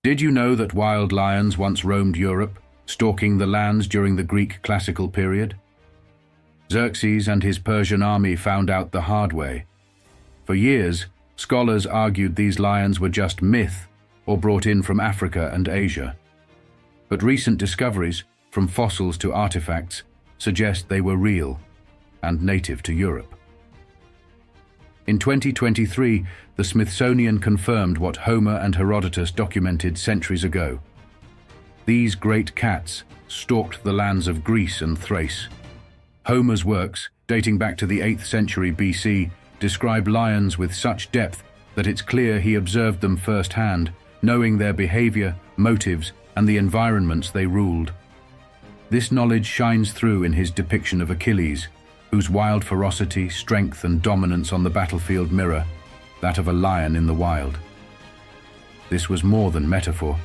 Did you know that wild lions once roamed Europe, stalking the lands during the Greek classical period? Xerxes and his Persian army found out the hard way. For years, scholars argued these lions were just myth or brought in from Africa and Asia. But recent discoveries, from fossils to artifacts, suggest they were real and native to Europe. In 2023, the Smithsonian confirmed what Homer and Herodotus documented centuries ago. These great cats stalked the lands of Greece and Thrace. Homer's works, dating back to the 8th century BC, describe lions with such depth that it's clear he observed them firsthand, knowing their behavior, motives, and the environments they ruled. This knowledge shines through in his depiction of Achilles, whose wild ferocity, strength, and dominance on the battlefield mirror that of a lion in the wild. This was more than metaphor.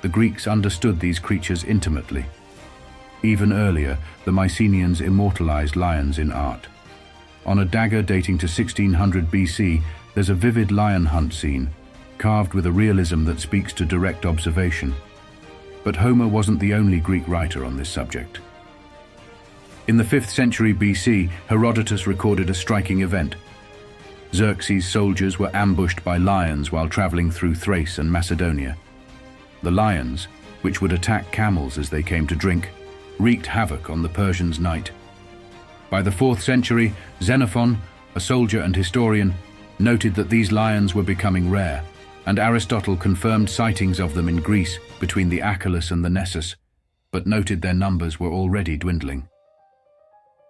The Greeks understood these creatures intimately. Even earlier, the Mycenaeans immortalized lions in art. On a dagger dating to 1600 BC, there's a vivid lion hunt scene, carved with a realism that speaks to direct observation. But Homer wasn't the only Greek writer on this subject. In the 5th century BC, Herodotus recorded a striking event. Xerxes' soldiers were ambushed by lions while traveling through Thrace and Macedonia. The lions, which would attack camels as they came to drink, wreaked havoc on the Persians' night. By the 4th century, Xenophon, a soldier and historian, noted that these lions were becoming rare, and Aristotle confirmed sightings of them in Greece between the Achelous and the Nessus, but noted their numbers were already dwindling.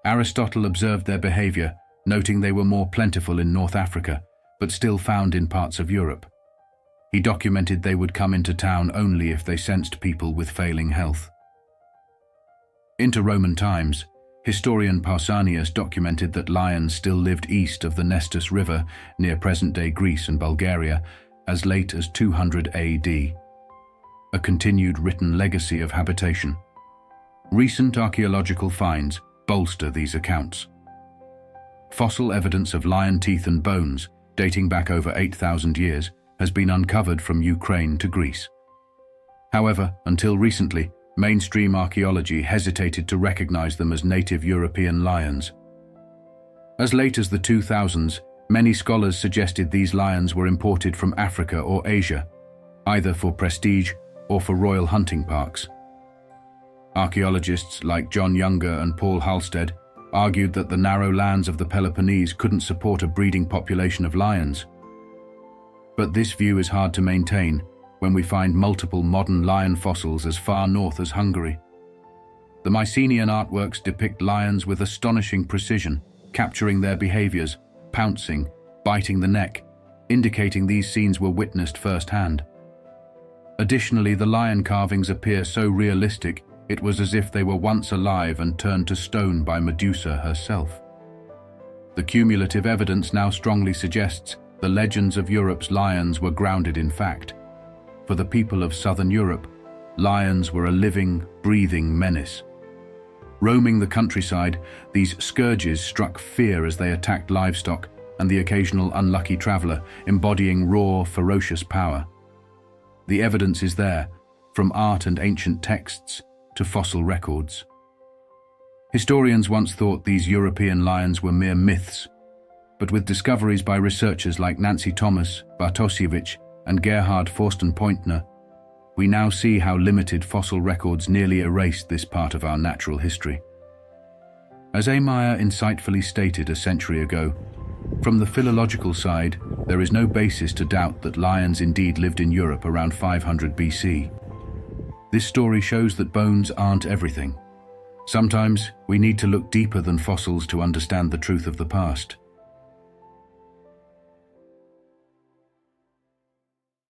Aristotle observed their behavior, noting they were more plentiful in North Africa, but still found in parts of Europe. He documented they would come into town only if they sensed people with failing health. Into Roman times, historian Pausanias documented that lions still lived east of the Nestus River near present-day Greece and Bulgaria as late as 200 AD, a continued written legacy of habitation. Recent archaeological finds bolster these accounts. Fossil evidence of lion teeth and bones, dating back over 8,000 years, has been uncovered from Ukraine to Greece. However, until recently, mainstream archaeology hesitated to recognize them as native European lions. As late as the 2000s, many scholars suggested these lions were imported from Africa or Asia, either for prestige or for royal hunting parks. Archaeologists like John Younger and Paul Halstead argued that the narrow lands of the Peloponnese couldn't support a breeding population of lions. But this view is hard to maintain when we find multiple modern lion fossils as far north as Hungary. The Mycenaean artworks depict lions with astonishing precision, capturing their behaviors, pouncing, biting the neck, indicating these scenes were witnessed firsthand. Additionally, the lion carvings appear so realistic it was as if they were once alive and turned to stone by Medusa herself. The cumulative evidence now strongly suggests the legends of Europe's lions were grounded in fact. For the people of southern Europe, lions were a living, breathing menace. Roaming the countryside, these scourges struck fear as they attacked livestock and the occasional unlucky traveler, embodying raw, ferocious power. The evidence is there, from art and ancient texts to fossil records. Historians once thought these European lions were mere myths, but with discoveries by researchers like Nancy Thomas, Bartosiewicz, and Gerhard Forsten-Pointner, we now see how limited fossil records nearly erased this part of our natural history. As A. Meyer insightfully stated a century ago, from the philological side, there is no basis to doubt that lions indeed lived in Europe around 500 BC. This story shows that bones aren't everything. Sometimes we need to look deeper than fossils to understand the truth of the past.